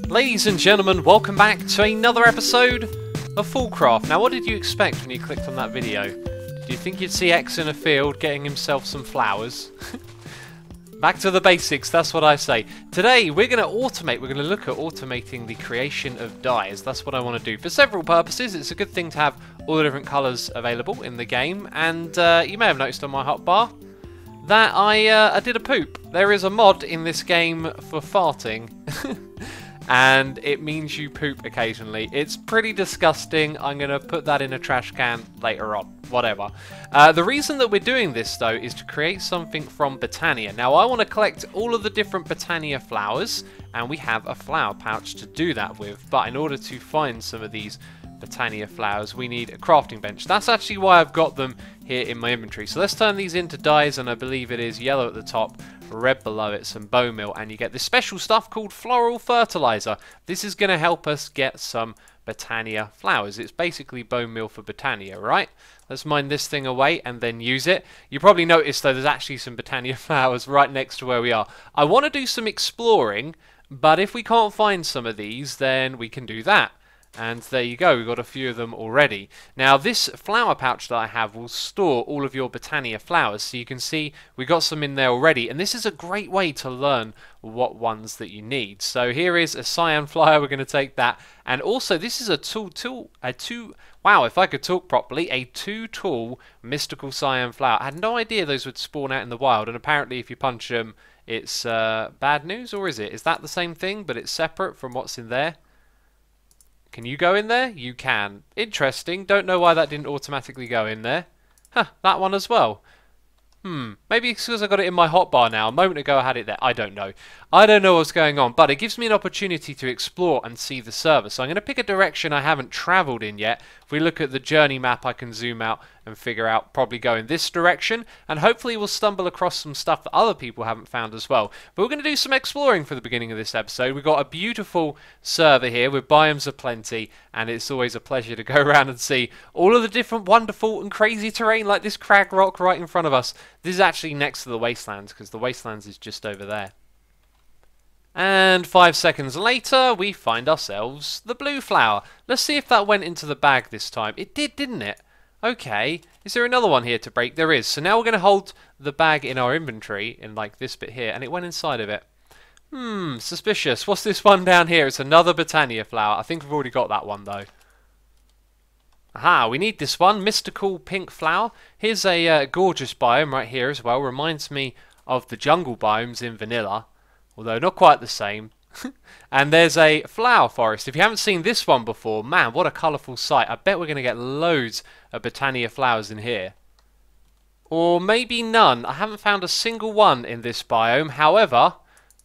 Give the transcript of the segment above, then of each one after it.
Ladies and gentlemen, welcome back to another episode of FoolCraft. Now, what did you expect when you clicked on that video? Did you think you'd see X in a field getting himself some flowers? Back to the basics, that's what I say. Today, we're going to look at automating the creation of dyes. That's what I want to do for several purposes. It's a good thing to have all the different colours available in the game. And you may have noticed on my hotbar that I did a poop. There is a mod in this game for farting. And it means you poop occasionally. It's pretty disgusting. I'm going to put that in a trash can later on. Whatever. The reason that we're doing this, though, is to create something from botania. Now, I want to collect all of the different botania flowers, and we have a flower pouch to do that with. But in order to find some of these botania flowers, we need a crafting bench. That's actually why I've got them here in my inventory. So let's turn these into dyes, and I believe it is yellow at the top, red below it, some bone meal, and you get this special stuff called floral fertilizer. This is going to help us get some botania flowers. It's basically bone meal for botania, right? Let's mine this thing away and then use it. You probably noticed, though, there's actually some botania flowers right next to where we are. I want to do some exploring, but if we can't find some of these, then we can do that. And there you go, we've got a few of them already. Now, this flower pouch that I have will store all of your botania flowers, so you can see we got some in there already, and this is a great way to learn what ones that you need. So here is a cyan flower, we're going to take that, and also this is a wow, if I could talk properly, a two-tool mystical cyan flower. I had no idea those would spawn out in the wild, and apparently if you punch them, it's bad news, or is it? Is that the same thing, but it's separate from what's in there? Can you go in there? You can. Interesting. Don't know why that didn't automatically go in there. Huh, that one as well. Maybe it's because I got it in my hotbar now. A moment ago I had it there. I don't know. I don't know what's going on, but it gives me an opportunity to explore and see the server. So I'm going to pick a direction I haven't travelled in yet. If we look at the journey map, I can zoom out and figure out, probably go in this direction, and hopefully we'll stumble across some stuff that other people haven't found as well. But we're going to do some exploring for the beginning of this episode. We've got a beautiful server here with biomes aplenty, and it's always a pleasure to go around and see all of the different wonderful and crazy terrain like this crag rock right in front of us. This is actually next to the wastelands, because the wastelands is just over there. And 5 seconds later, we find ourselves the blue flower. Let's see if that went into the bag this time. It did, didn't it? Okay. Is there another one here to break? There is. So now we're going to hold the bag in our inventory, in like this bit here, and it went inside of it. Suspicious. What's this one down here? It's another botania flower. I think we've already got that one, though. Aha, we need this one. Mystical pink flower. Here's a gorgeous biome right here as well. Reminds me of the jungle biomes in vanilla. Although not quite the same. And there's a flower forest. If you haven't seen this one before, man, what a colourful sight. I bet we're going to get loads of botania flowers in here. Or maybe none. I haven't found a single one in this biome. However,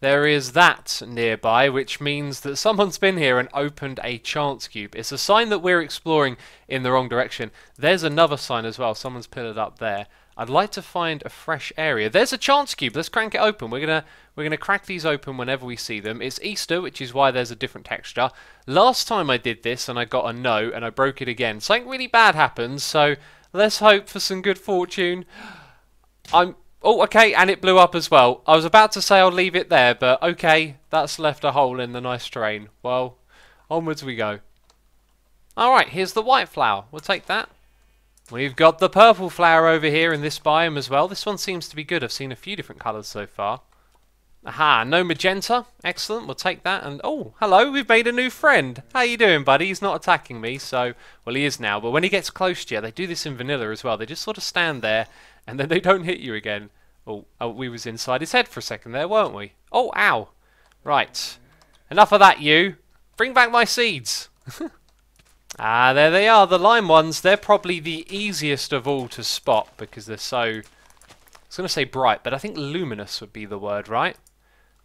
there is that nearby, which means that someone's been here and opened a chance cube. It's a sign that we're exploring in the wrong direction. There's another sign as well. Someone's pillared up there. I'd like to find a fresh area. There's a chance cube. Let's crank it open. We're gonna crack these open whenever we see them. It's Easter, which is why there's a different texture. Last time I did this and I got a no and I broke it again. Something really bad happens, so let's hope for some good fortune. Oh, okay, and it blew up as well. I was about to say I'll leave it there, but okay, that's left a hole in the nice terrain. Well, onwards we go. Alright, here's the white flower. We'll take that. We've got the purple flower over here in this biome as well. This one seems to be good. I've seen a few different colours so far. Aha, no magenta. Excellent, we'll take that. And oh, hello, we've made a new friend. How you doing, buddy? He's not attacking me, so... Well, he is now, but when he gets close to you, they do this in vanilla as well. They just sort of stand there, and then they don't hit you again. Oh, we was inside his head for a second there, weren't we? Oh, ow. Right. Enough of that, you. Bring back my seeds. Ah, there they are, the lime ones. They're probably the easiest of all to spot because they're so... I was going to say bright, but I think luminous would be the word, right?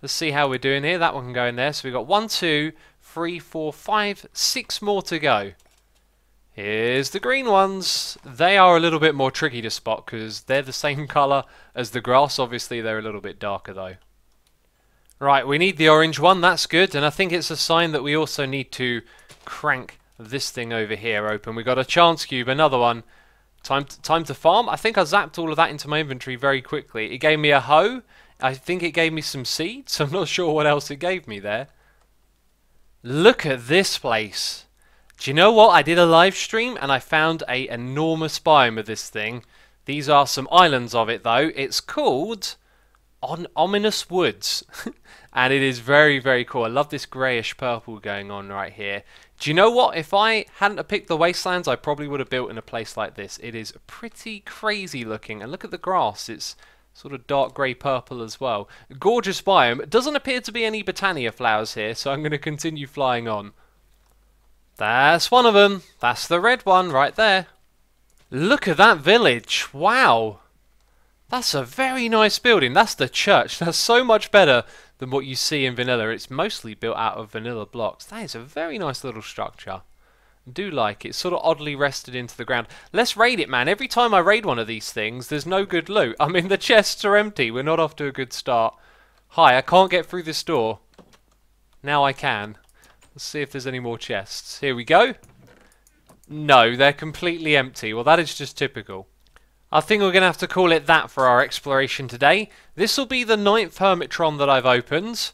Let's see how we're doing here. That one can go in there. So we've got 1, 2, 3, 4, 5, 6 more to go. Here's the green ones. They are a little bit more tricky to spot because they're the same colour as the grass. Obviously, they're a little bit darker, though. Right, we need the orange one. That's good. And I think it's a sign that we also need to crank this thing over here open. We got a chance cube, another one. Time to farm. I think I zapped all of that into my inventory very quickly. It gave me a hoe. I think it gave me some seeds. I'm not sure what else it gave me there. Look at this place. Do you know what? I did a live stream and I found a enormous biome of this thing. These are some islands of it though. It's called Ominous Woods. And it is very, very cool. I love this greyish purple going on right here. Do you know what? If I hadn't have picked the wastelands, I probably would have built in a place like this. It is pretty crazy looking. And look at the grass. It's sort of dark grey purple as well. Gorgeous biome. It doesn't appear to be any botania flowers here, so I'm going to continue flying on. That's one of them. That's the red one right there. Look at that village. Wow. That's a very nice building. That's the church. That's so much better than what you see in vanilla. It's mostly built out of vanilla blocks. That is a very nice little structure. I do like it. It's sort of oddly rested into the ground. Let's raid it, man. Every time I raid one of these things, there's no good loot. I mean, the chests are empty. We're not off to a good start. Hi, I can't get through this door. Now I can. Let's see if there's any more chests. Here we go. No, they're completely empty. Well, that is just typical. I think we're going to have to call it that for our exploration today. This will be the 9th Hermitron that I've opened.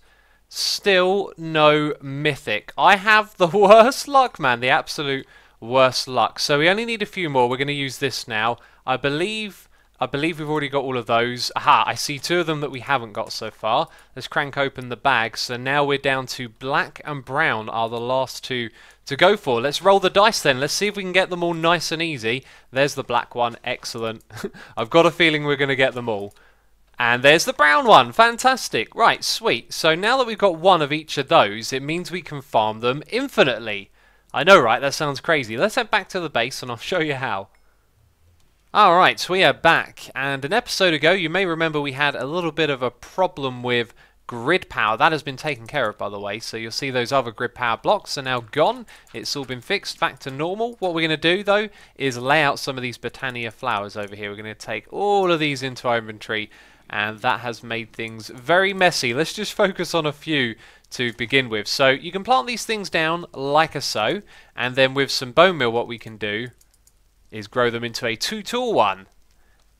Still no mythic. I have the worst luck, man. The absolute worst luck. So we only need a few more. We're going to use this now. I believe we've already got all of those. Aha, I see 2 of them that we haven't got so far. Let's crank open the bag. So now we're down to black and brown are the last 2 to go for. Let's roll the dice then. Let's see if we can get them all nice and easy. There's the black one. Excellent. I've got a feeling we're going to get them all. And there's the brown one. Fantastic. Right, sweet. So now that we've got one of each of those, it means we can farm them infinitely. I know, right? That sounds crazy. Let's head back to the base and I'll show you how. Alright, so we are back, and an episode ago you may remember we had a little bit of a problem with grid power. That has been taken care of, by the way, so you'll see those other grid power blocks are now gone. It's all been fixed back to normal. What we're going to do though is lay out some of these botania flowers over here. We're going to take all of these into our inventory, and that has made things very messy. Let's just focus on a few to begin with. So you can plant these things down like so, and then with some bone meal what we can do is grow them into a 2-tool one.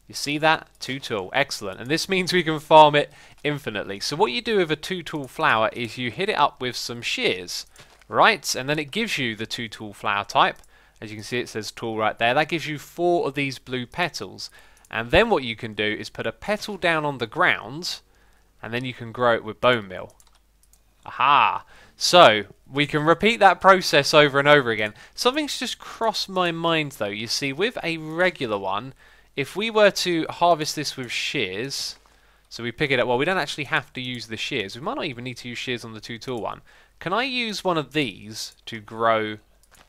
You see that? 2-tool. Excellent. And this means we can farm it infinitely. So what you do with a 2-tool flower is you hit it up with some shears, right? And then it gives you the 2-tool flower type. As you can see, it says tool right there. That gives you 4 of these blue petals. And then what you can do is put a petal down on the ground, and then you can grow it with bone meal. Aha! So, we can repeat that process over and over again. Something's just crossed my mind though. You see, with a regular one, if we were to harvest this with shears, so we pick it up, well, we don't actually have to use the shears. We might not even need to use shears on the 2-tool one. Can I use one of these to grow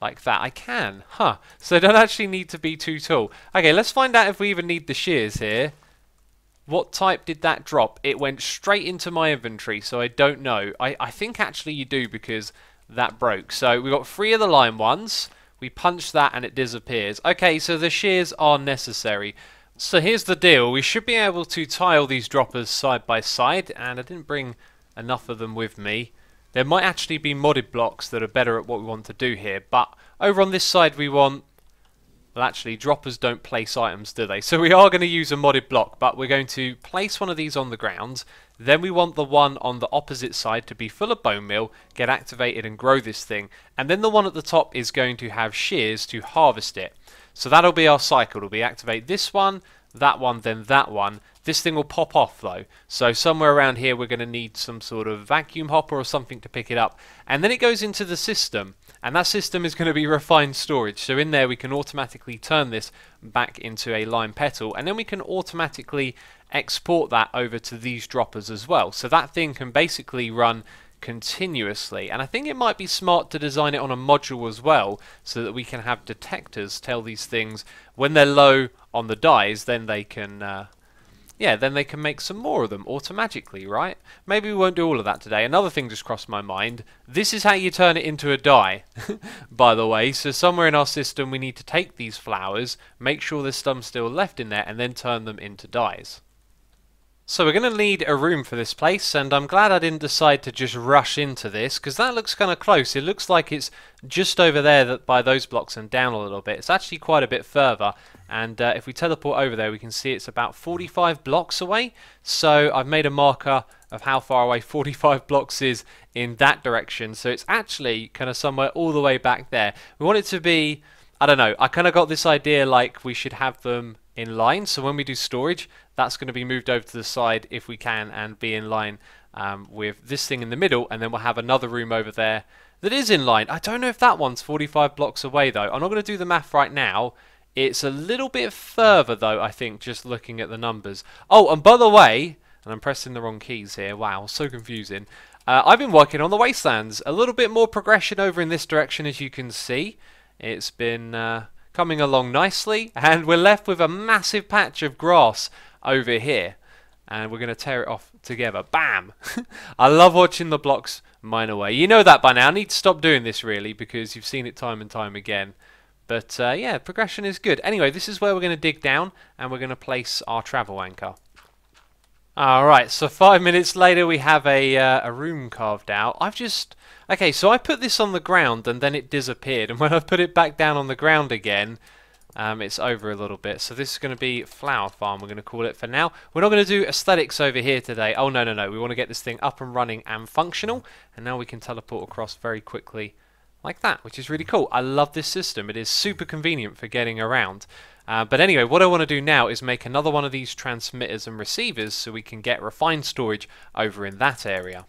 like that? I can. Huh. So they don't actually need to be 2-tool. Okay, let's find out if we even need the shears here. What type did that drop? It went straight into my inventory, so I don't know. I think actually you do because that broke. So we got 3 of the lime ones. We punch that and it disappears. Okay, so the shears are necessary. So here's the deal. We should be able to tile these droppers side by side, and I didn't bring enough of them with me. There might actually be modded blocks that are better at what we want to do here, but over on this side we want... Well, actually, droppers don't place items, do they? So we are going to use a modded block, but we're going to place one of these on the ground. Then we want the one on the opposite side to be full of bone meal, get activated and grow this thing. And then the one at the top is going to have shears to harvest it. So that'll be our cycle. It'll be activate this one, then that one. This thing will pop off though. So somewhere around here we're going to need some sort of vacuum hopper or something to pick it up. And then it goes into the system. And that system is going to be refined storage. So in there we can automatically turn this back into a lime petal. And then we can automatically export that over to these droppers as well. So that thing can basically run continuously. And I think it might be smart to design it on a module as well, so that we can have detectors tell these things when they're low on the dyes, then they can... then they can make some more of them automatically, right? Maybe we won't do all of that today. Another thing just crossed my mind. This is how you turn it into a dye, by the way. So somewhere in our system we need to take these flowers, make sure there's some still left in there, and then turn them into dyes. So we're going to need a room for this place, and I'm glad I didn't decide to just rush into this, because that looks kind of close. It looks like it's just over there by those blocks and down a little bit. It's actually quite a bit further, and if we teleport over there we can see it's about 45 blocks away. So I've made a marker of how far away 45 blocks is in that direction. So it's actually kind of somewhere all the way back there. We want it to be, I don't know, I kind of got this idea like we should have them in line. So when we do storage, that's going to be moved over to the side if we can and be in line with this thing in the middle. And then we'll have another room over there that is in line. I don't know if that one's 45 blocks away though. I'm not going to do the math right now. It's a little bit further though, I think, just looking at the numbers. Oh, and by the way, and I'm pressing the wrong keys here. Wow, so confusing. I've been working on the wastelands. A little bit more progression over in this direction, as you can see. It's been coming along nicely, and we're left with a massive patch of grass over here. And we're going to tear it off together. Bam! I love watching the blocks mine away. You know that by now. I need to stop doing this really because you've seen it time and time again. But yeah, progression is good. Anyway, this is where we're going to dig down and we're going to place our travel anchor. Alright, so 5 minutes later we have a room carved out. Okay, so I put this on the ground and then it disappeared. And when I put it back down on the ground again, it's over a little bit. So this is going to be Flower Farm, we're going to call it for now. We're not going to do aesthetics over here today. Oh, no, no, no. We want to get this thing up and running and functional. And now we can teleport across very quickly like that, which is really cool. I love this system. It is super convenient for getting around. But anyway, what I want to do now is make another one of these transmitters and receivers so we can get refined storage over in that area.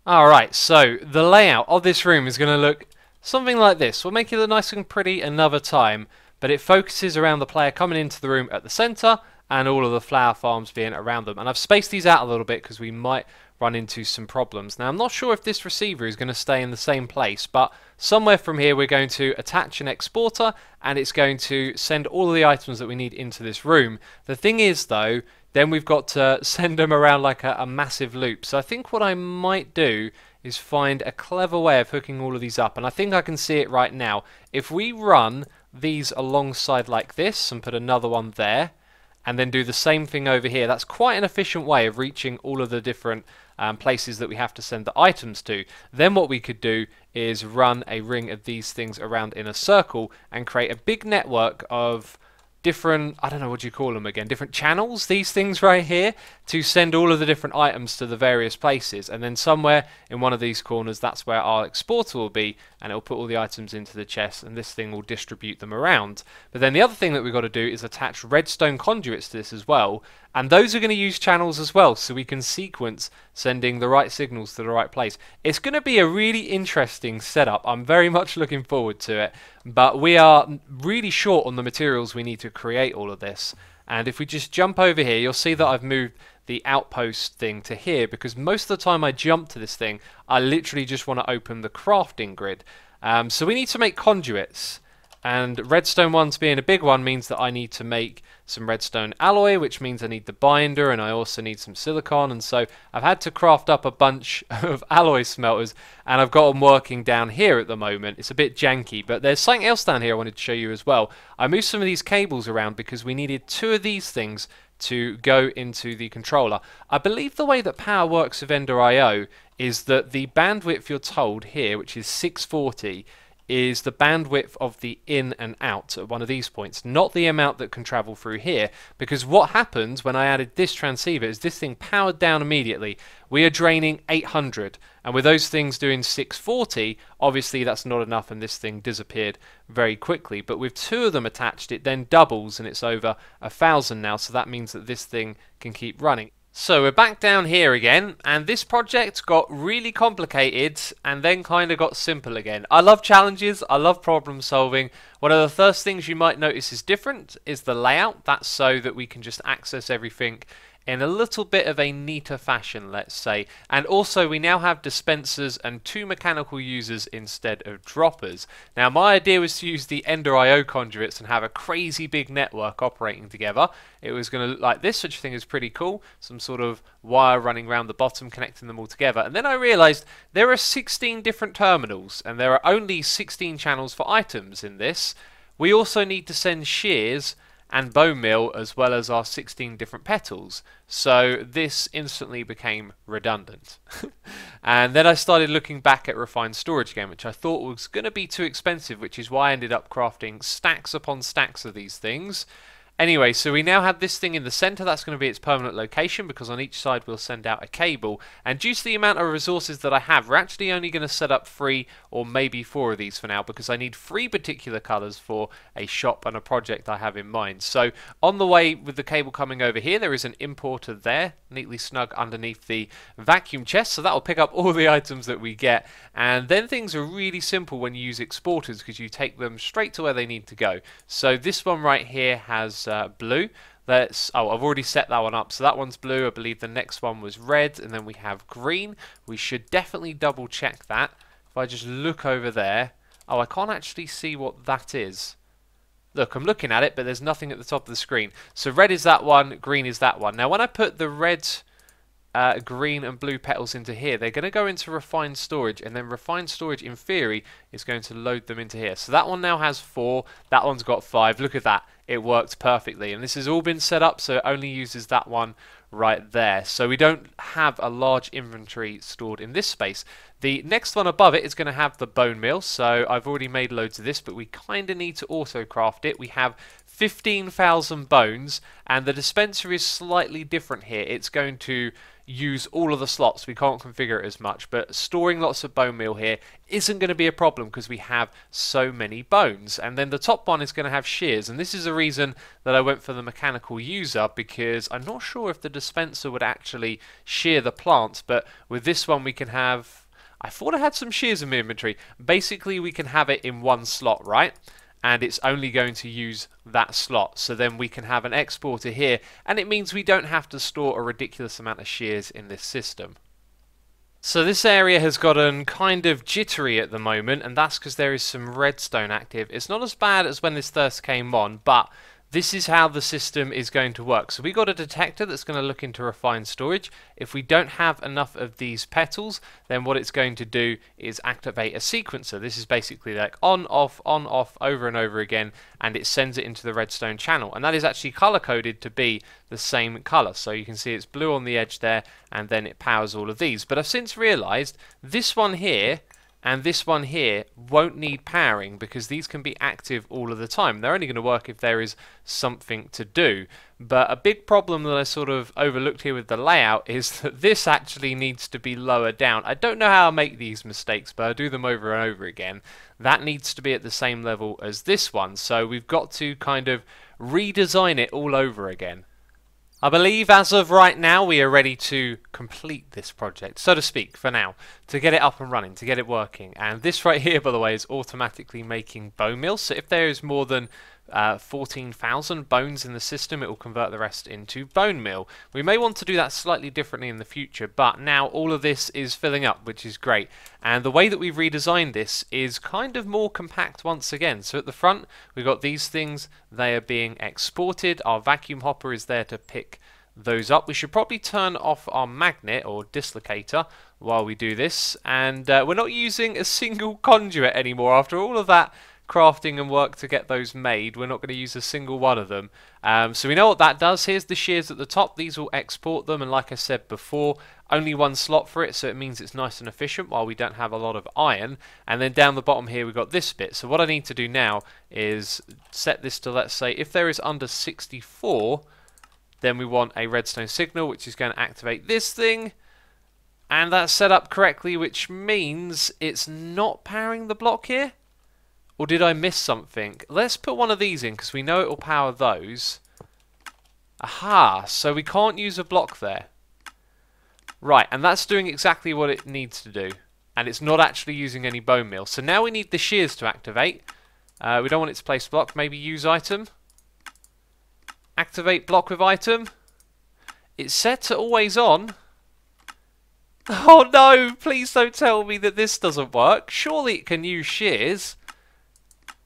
Alright, so the layout of this room is going to look something like this. We'll make it look nice and pretty another time, but it focuses around the player coming into the room at the center and all of the flower farms being around them. And I've spaced these out a little bit because we might run into some problems. Now, I'm not sure if this receiver is going to stay in the same place, but somewhere from here we're going to attach an exporter and it's going to send all of the items that we need into this room. The thing is, though, then we've got to send them around like a massive loop. So I think what I might do is find a clever way of hooking all of these up, and I think I can see it right now. If we run these alongside like this and put another one there, and then do the same thing over here, that's quite an efficient way of reaching all of the different places that we have to send the items to. Then what we could do is run a ring of these things around in a circle and create a big network of different, I don't know what you call them again, different channels, these things right here, to send all of the different items to the various places. And then somewhere in one of these corners, that's where our exporter will be, and it'll put all the items into the chest, and this thing will distribute them around. But then the other thing that we've got to do is attach redstone conduits to this as well, and those are going to use channels as well, so we can sequence sending the right signals to the right place. It's going to be a really interesting setup. I'm very much looking forward to it, but we are really short on the materials we need to create all of this. And if we just jump over here, you'll see that I've moved the outpost thing to here, because most of the time I jump to this thing, I literally just want to open the crafting grid. So we need to make conduits. And redstone ones being a big one means that I need to make some redstone alloy, which means I need the binder, and I also need some silicon. And so I've had to craft up a bunch of alloy smelters, and I've got them working down here at the moment. It's a bit janky, but there's something else down here I wanted to show you as well. I moved some of these cables around because we needed 2 of these things to go into the controller. I believe the way that power works with Ender IO is that the bandwidth you're told here, which is 640, is the bandwidth of the in and out at one of these points, not the amount that can travel through here, because what happens when I added this transceiver is this thing powered down immediately. We are draining 800, and with those things doing 640, obviously that's not enough and this thing disappeared very quickly. But with 2 of them attached, it then doubles and it's over 1,000 now, so that means that this thing can keep running. So we're back down here again, and this project got really complicated and then kind of got simple again. I love challenges, I love problem solving. One of the first things you might notice is different is the layout. That's so that we can just access everything in a little bit of a neater fashion, let's say. And also we now have dispensers and 2 mechanical users instead of droppers. Now my idea was to use the Ender IO conduits and have a crazy big network operating together. It was going to look like this, which I think is pretty cool. Some sort of wire running around the bottom connecting them all together. And then I realized there are 16 different terminals and there are only 16 channels for items in this. We also need to send shears and bone meal as well as our 16 different petals, so this instantly became redundant. And then I started looking back at refined storage again, which I thought was going to be too expensive, which is why I ended up crafting stacks upon stacks of these things. Anyway, so we now have this thing in the center. That's going to be its permanent location because on each side we'll send out a cable. And due to the amount of resources that I have, we're actually only going to set up 3 or maybe 4 of these for now because I need 3 particular colors for a shop and a project I have in mind. So on the way with the cable coming over here, there is an importer there, neatly snug underneath the vacuum chest. So that will pick up all the items that we get. And then things are really simple when you use exporters because you take them straight to where they need to go. So this one right here has blue. I've already set that one up, so that one's blue. I believe the next one was red, and then we have green. We should definitely double check that. If I just look over there, I can't actually see what that is. Look, I'm looking at it, but there's nothing at the top of the screen. So red is that one, green is that one. Now when I put the red, green and blue petals into here, they're going to go into refined storage, and then refined storage in theory is going to load them into here. So that one now has 4, that one's got 5. Look at that, it worked perfectly, and this has all been set up so it only uses that one right there. So we don't have a large inventory stored in this space. The next one above it is going to have the bone meal, so I've already made loads of this, but we kind of need to auto craft it. We have 15,000 bones, and the dispenser is slightly different here. It's going to use all of the slots. We can't configure it as much, but storing lots of bone meal here isn't going to be a problem because we have so many bones. And then the top one is going to have shears, and this is the reason that I went for the mechanical user, because I'm not sure if the dispenser would actually shear the plants, but with this one we can have, I thought I had some shears in my inventory. Basically we can have it in one slot, right? And it's only going to use that slot. So then we can have an exporter here, and it means we don't have to store a ridiculous amount of shears in this system. So this area has gotten kind of jittery at the moment, and that's because there is some redstone active. It's not as bad as when this first came on, but this is how the system is going to work. So we got a detector that's going to look into refined storage. If we don't have enough of these petals, then what it's going to do is activate a sequencer. This is basically like on, off, over and over again, and it sends it into the redstone channel. And that is actually color coded to be the same color. So you can see it's blue on the edge there, and then it powers all of these. But I've since realized this one here and this one here won't need powering because these can be active all of the time. They're only going to work if there is something to do. But a big problem that I sort of overlooked here with the layout is that this actually needs to be lower down. I don't know how I make these mistakes, but I do them over and over again. That needs to be at the same level as this one, so we've got to kind of redesign it all over again. I believe as of right now we are ready to complete this project, so to speak, for now, to get it up and running, to get it working. And this right here, by the way, is automatically making bone meal, so if there is more than 14,000 bones in the system, it will convert the rest into bone meal. We may want to do that slightly differently in the future, but now all of this is filling up, which is great. And the way that we've redesigned this is kind of more compact once again. So at the front, we've got these things, they are being exported. Our vacuum hopper is there to pick those up. We should probably turn off our magnet or dislocator while we do this. And we're not using a single conduit anymore after all of that crafting and work to get those made. We're not going to use a single one of them. So we know what that does. Here's the shears at the top. These will export them, and like I said before, only one slot for it, so it means it's nice and efficient while we don't have a lot of iron. And then down the bottom here we've got this bit. So what I need to do now is set this to, let's say, if there is under 64, then we want a redstone signal, which is going to activate this thing. And that's set up correctly, which means it's not powering the block here. Or did I miss something? Let's put one of these in because we know it will power those. Aha, so we can't use a block there. Right, and that's doing exactly what it needs to do. And it's not actually using any bone meal. So now we need the shears to activate. We don't want it to place block. Maybe use item. Activate block with item. It's set to always on. Oh no, please don't tell me that this doesn't work. Surely it can use shears.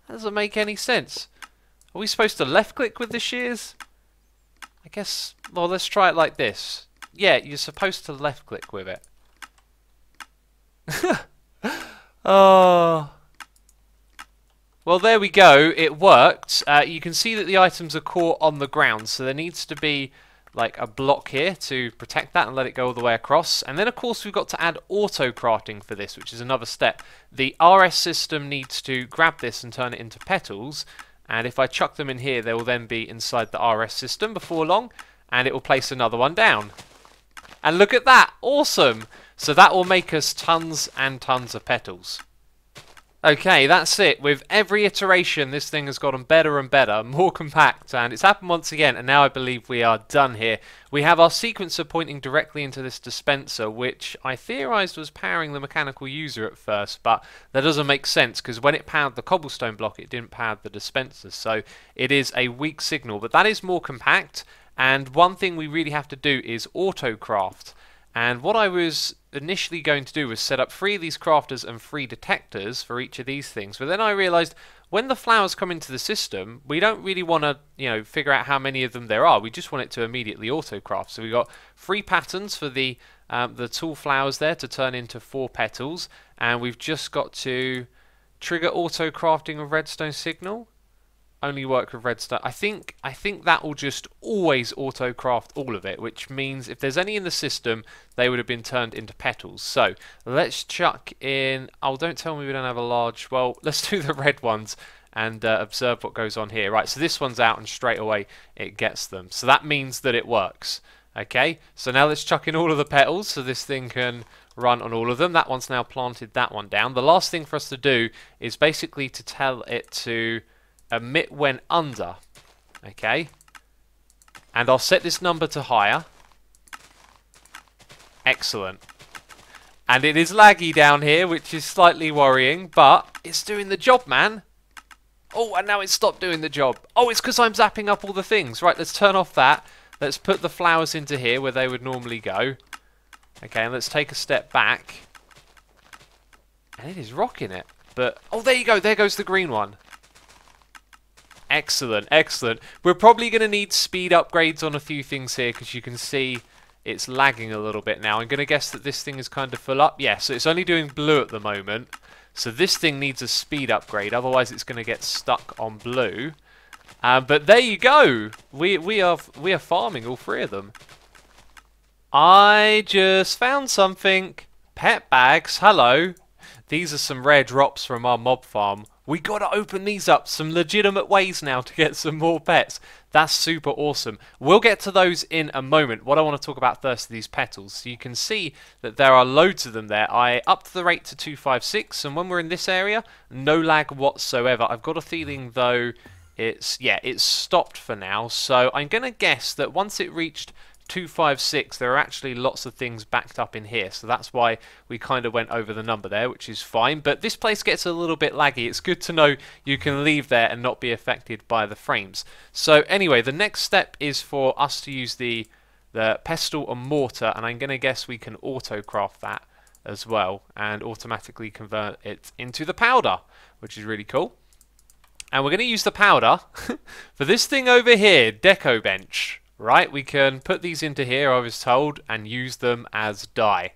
That doesn't make any sense. Are we supposed to left click with the shears? I guess, well, let's try it like this. Yeah, you're supposed to left click with it. Oh. Well, there we go. It worked. You can see that the items are caught on the ground, so there needs to be like a block here to protect that and let it go all the way across. And then of course we've got to add auto crafting for this, which is another step. The RS system needs to grab this and turn it into petals, And if I chuck them in here, they will then be inside the RS system before long, and it will place another one down. And look at that! Awesome! So that will make us tons and tons of petals. Okay, that's it. With every iteration, this thing has gotten better and better, more compact, and it's happened once again, and now I believe we are done here. We have our sequencer pointing directly into this dispenser, which I theorized was powering the mechanical user at first, but that doesn't make sense, because when it powered the cobblestone block, it didn't power the dispenser, so it is a weak signal, but that is more compact, and one thing we really have to do is auto-craft. And what I was initially going to do was set up 3 of these crafters and 3 detectors for each of these things. But then I realised when the flowers come into the system, we don't really want to, figure out how many of them there are. We just want it to immediately auto-craft. So we've got 3 patterns for the tall flowers there to turn into 4 petals. And we've just got to trigger auto-crafting of redstone signal. Only work with redstone. I think that will just always auto-craft all of it, which means if there's any in the system, they would have been turned into petals. So let's chuck in. Oh, don't tell me we don't have a large. Well, let's do the red ones and observe what goes on here. Right, so this one's out and straight away it gets them. So that means that it works. Okay, so now let's chuck in all of the petals so this thing can run on all of them. That one's now planted that one down. The last thing for us to do is basically to tell it to emit when under. Okay, and I'll set this number to higher. Excellent. And it is laggy down here, which is slightly worrying, but it's doing the job, man. Oh, and now it's stopped doing the job. Oh, it's because I'm zapping up all the things. Right, let's turn off that. Let's put the flowers into here where they would normally go. Okay, and let's take a step back. And it is rocking it. But, oh, there you go. There goes the green one. Excellent, excellent. We're probably going to need speed upgrades on a few things here because you can see it's lagging a little bit now. I'm going to guess that this thing is kind of full up. Yeah, so it's only doing blue at the moment. So this thing needs a speed upgrade, otherwise it's going to get stuck on blue. But there you go. We are farming all 3 of them. I just found something. Pet bags, hello. These are some rare drops from our mob farm. We gotta open these up, some legitimate ways now to get some more pets. That's super awesome. We'll get to those in a moment. What I want to talk about first are these petals. So you can see that there are loads of them there. I upped the rate to 256, and when we're in this area, no lag whatsoever. I've got a feeling though it's stopped for now. So I'm gonna guess that once it reached 256, there are actually lots of things backed up in here, so that's why we kind of went over the number there, which is fine. But this place gets a little bit laggy. It's good to know you can leave there and not be affected by the frames. So anyway, the next step is for us to use the pestle and mortar, and I'm going to guess we can auto-craft that as well and automatically convert it into the powder, which is really cool. And we're going to use the powder for this thing over here, deco bench. Right, we can put these into here, I was told, and use them as dye.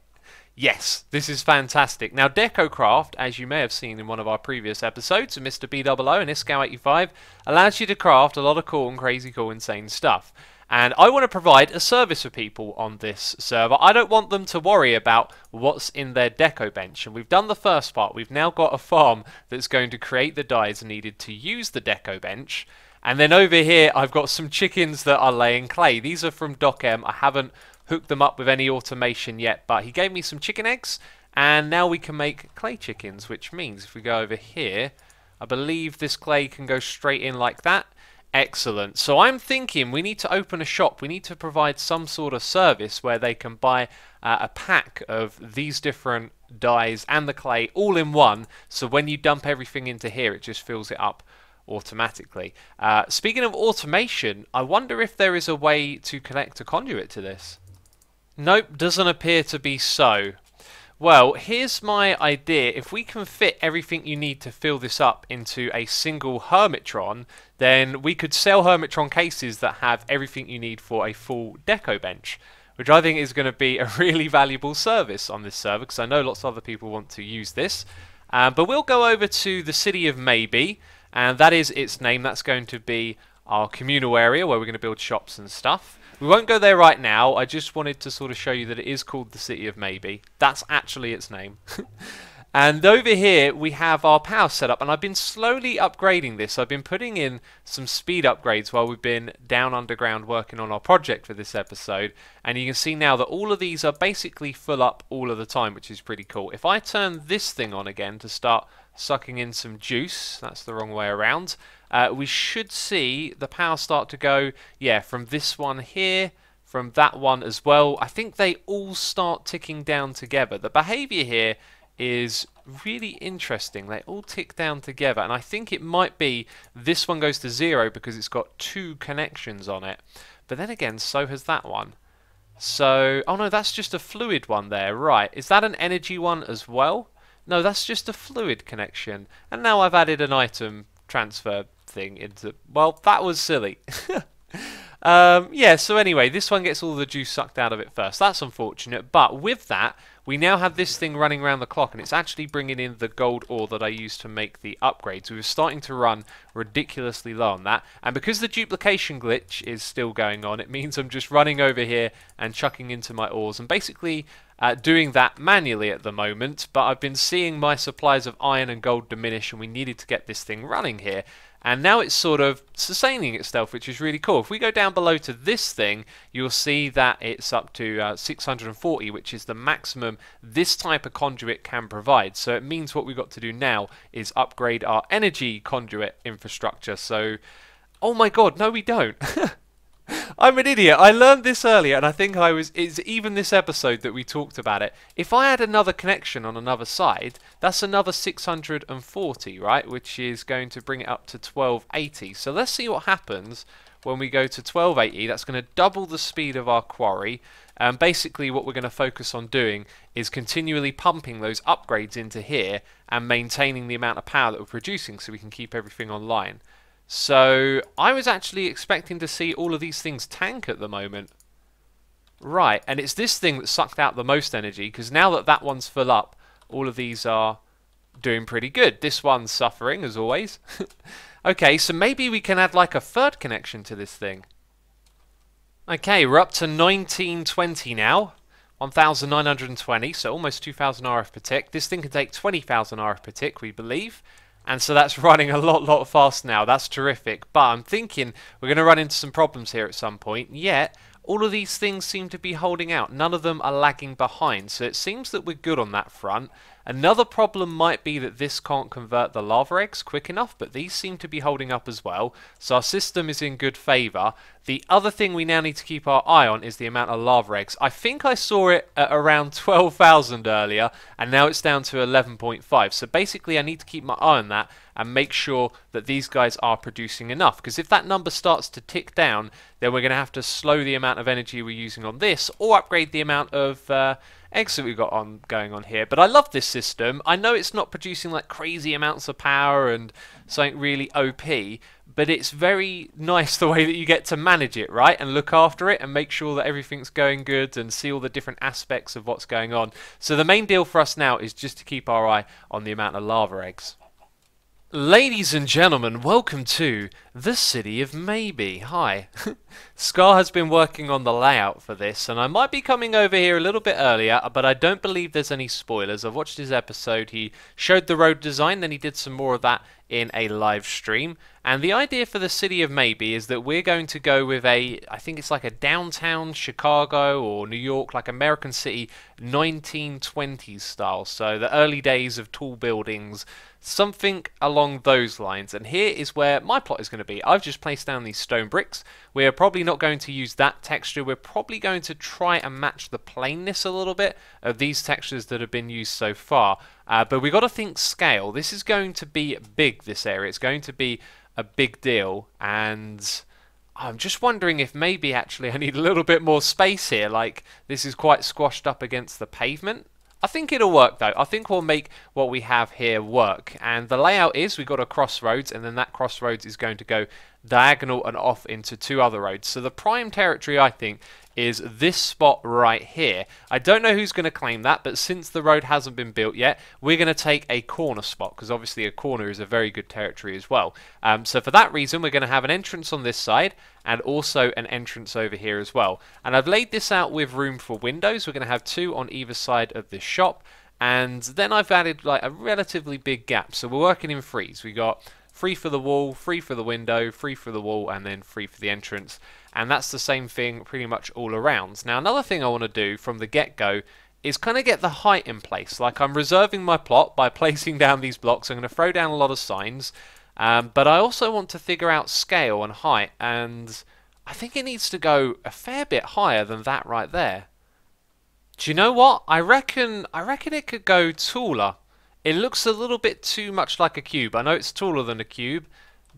Yes, this is fantastic. Now, DecoCraft, as you may have seen in one of our previous episodes, of Mr. B00 and Iskow85, allows you to craft a lot of cool and crazy cool, insane stuff. And I want to provide a service for people on this server. I don't want them to worry about what's in their deco bench. And we've done the first part. We've now got a farm that's going to create the dyes needed to use the deco bench. And then over here, I've got some chickens that are laying clay. These are from Doc M. I haven't hooked them up with any automation yet, but he gave me some chicken eggs, and now we can make clay chickens, which means if we go over here, I believe this clay can go straight in like that. Excellent. So I'm thinking we need to open a shop. We need to provide some sort of service where they can buy a pack of these different dyes and the clay all in one, so when you dump everything into here, it just fills it up automatically. Speaking of automation, I wonder if there is a way to connect a conduit to this. Nope, doesn't appear to be so. Well, here's my idea. If we can fit everything you need to fill this up into a single Hermitron, then we could sell Hermitron cases that have everything you need for a full deco bench, which I think is going to be a really valuable service on this server, because I know lots of other people want to use this. But we'll go over to the City of Maybe, and that is its name. That's going to be our communal area where we're going to build shops and stuff. We won't go there right now. I just wanted to sort of show you that it is called the City of Maybe. That's actually its name. And over here we have our power setup, and I've been slowly upgrading this. I've been putting in some speed upgrades while we've been down underground working on our project for this episode, and you can see now that all of these are basically full up all of the time, which is pretty cool. If I turn this thing on again to start sucking in some juice, that's the wrong way around, we should see the power start to go, yeah, from this one here, from that one as well. I think they all start ticking down together. The behavior here is really interesting. They all tick down together, and I think it might be this one goes to 0 because it's got 2 connections on it. But then again, so has that one. So, oh no, that's just a fluid one there. Right, is that an energy one as well? No, that's just a fluid connection. And now I've added an item transfer thing into... Well, that was silly. Yeah, so anyway, this one gets all the juice sucked out of it first. That's unfortunate, but with that, we now have this thing running around the clock, and it's actually bringing in the gold ore that I used to make the upgrades. We were starting to run ridiculously low on that, and because the duplication glitch is still going on, it means I'm just running over here and chucking into my ores, and basically doing that manually at the moment, but I've been seeing my supplies of iron and gold diminish, and we needed to get this thing running here. And now it's sort of sustaining itself, which is really cool. If we go down below to this thing, you'll see that it's up to 640, which is the maximum this type of conduit can provide. So it means what we've got to do now is upgrade our energy conduit infrastructure. So, oh my god, no we don't. I'm an idiot. I learned this earlier, and I think it's even this episode that we talked about it. If I add another connection on another side, that's another 640, right? Which is going to bring it up to 1280. So let's see what happens when we go to 1280. That's going to double the speed of our quarry. And basically what we're going to focus on doing is continually pumping those upgrades into here and maintaining the amount of power that we're producing so we can keep everything online. So, I was actually expecting to see all of these things tank at the moment. Right, and it's this thing that sucked out the most energy, because now that that one's full up, all of these are doing pretty good. This one's suffering, as always. Okay, so maybe we can add like a third connection to this thing. Okay, we're up to 1920 now. 1920, so almost 2000 RF per tick. This thing can take 20,000 RF per tick, we believe. And so that's running a lot faster now. That's terrific. But I'm thinking we're going to run into some problems here at some point. Yet, all of these things seem to be holding out. None of them are lagging behind. So it seems that we're good on that front. Another problem might be that this can't convert the lava eggs quick enough, but these seem to be holding up as well. So our system is in good favour. The other thing we now need to keep our eye on is the amount of lava eggs. I think I saw it at around 12,000 earlier, and now it's down to 11.5. So basically I need to keep my eye on that and make sure that these guys are producing enough. Because if that number starts to tick down, then we're going to have to slow the amount of energy we're using on this, or upgrade the amount of eggs that we've got going on here. But I love this system. I know it's not producing like crazy amounts of power and something really OP, but it's very nice the way that you get to manage it, right? And look after it and make sure that everything's going good and see all the different aspects of what's going on. So the main deal for us now is just to keep our eye on the amount of lava eggs. Ladies and gentlemen, welcome to the City of Maybe. Hi. Scar has been working on the layout for this, and I might be coming over here a little bit earlier, but I don't believe there's any spoilers. I've watched his episode. He showed the road design, then he did some more of that in a live stream. And the idea for the City of Maybe is that we're going to go with I think it's like a downtown Chicago or New York, like American City, 1920s style. So the early days of tall buildings, something along those lines. And here is where my plot is going to be. I've just placed down these stone bricks. We're probably not going to use that texture. We're probably going to try and match the plainness a little bit of these textures that have been used so far. But we've got to think scale. This is going to be big, this area. It's going to be a big deal, and I'm just wondering if maybe actually I need a little bit more space here. Like, this is quite squashed up against the pavement. I think it'll work though. I think we'll make what we have here work. And the layout is we've got a crossroads, and then that crossroads is going to go diagonal and off into 2 other roads. So the prime territory, I think, is this spot right here. I don't know who's going to claim that, but since the road hasn't been built yet, we're going to take a corner spot, because obviously a corner is a very good territory as well. So for that reason, we're going to have an entrance on this side and also an entrance over here as well. And I've laid this out with room for windows. We're going to have 2 on either side of this shop. and then I've added like a relatively big gap. So we're working in threes. We got 3 for the wall, 3 for the window, 3 for the wall, and then 3 for the entrance. And that's the same thing pretty much all around. Now another thing I want to do from the get-go is kind of get the height in place. Like, I'm reserving my plot by placing down these blocks. I'm going to throw down a lot of signs, but I also want to figure out scale and height, and I think it needs to go a fair bit higher than that right there. Do you know what? I reckon it could go taller. It looks a little bit too much like a cube. I know it's taller than a cube,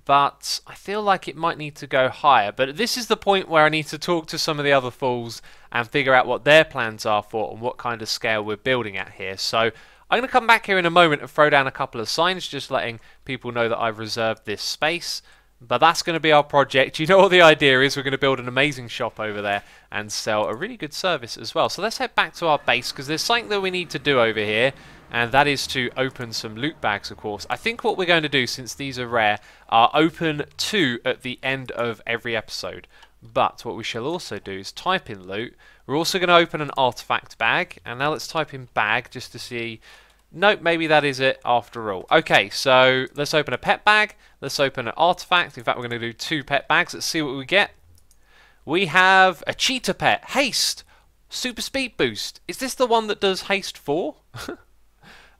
but I feel like it might need to go higher. But this is the point where I need to talk to some of the other fools and figure out what their plans are for and what kind of scale we're building at here. So I'm going to come back here in a moment and throw down a couple of signs, just letting people know that I've reserved this space. But that's going to be our project. You know what the idea is. We're going to build an amazing shop over there and sell a really good service as well. So let's head back to our base, because there's something that we need to do over here, and that is to open some loot bags, of course. I think what we're going to do, since these are rare, are open 2 at the end of every episode. But what we shall also do is type in loot. We're also going to open an artifact bag, and now let's type in bag just to see. Nope, maybe that is it after all. Okay, so let's open a pet bag. Let's open an artifact. In fact, we're going to do 2 pet bags. Let's see what we get. We have a cheetah pet. Haste. Super speed boost. Is this the one that does haste 4?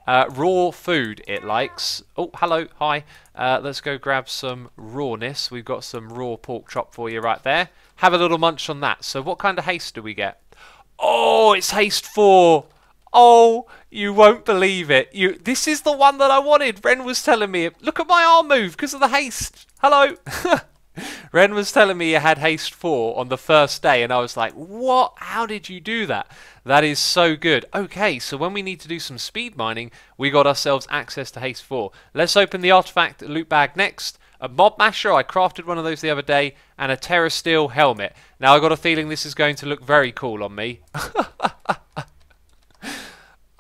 Raw food it likes. Oh, hello. Hi. Let's go grab some rawness. We've got some raw pork chop for you right there. Have a little munch on that. So what kind of haste do we get? Oh, it's haste 4. Oh, you won't believe it. This is the one that I wanted. Ren was telling me. Look at my arm move because of the haste. Hello. Ren was telling me you had haste 4 on the first day, and I was like, what? How did you do that? That is so good. Okay, so when we need to do some speed mining, we got ourselves access to haste 4. Let's open the artifact loot bag next. A mob masher, I crafted one of those the other day, and a terra steel helmet. Now I got a feeling this is going to look very cool on me.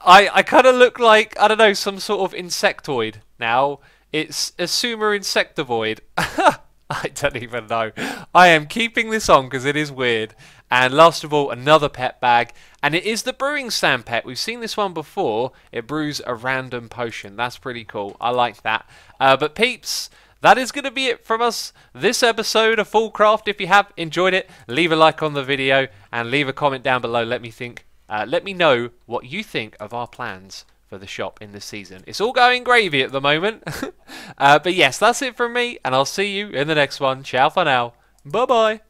I kind of look like, I don't know, some sort of insectoid now. It's Insectavoid. I don't even know. I am keeping this on because it is weird. And last of all, another pet bag. And it is the brewing stand pet. We've seen this one before. It brews a random potion. That's pretty cool. I like that. But peeps, that is going to be it from us this episode of FoolCraft. If you have enjoyed it, leave a like on the video and leave a comment down below. Let me know what you think of our plans for the shop in this season. It's all going gravy at the moment. But yes, that's it from me, and I'll see you in the next one. Ciao for now. Bye-bye.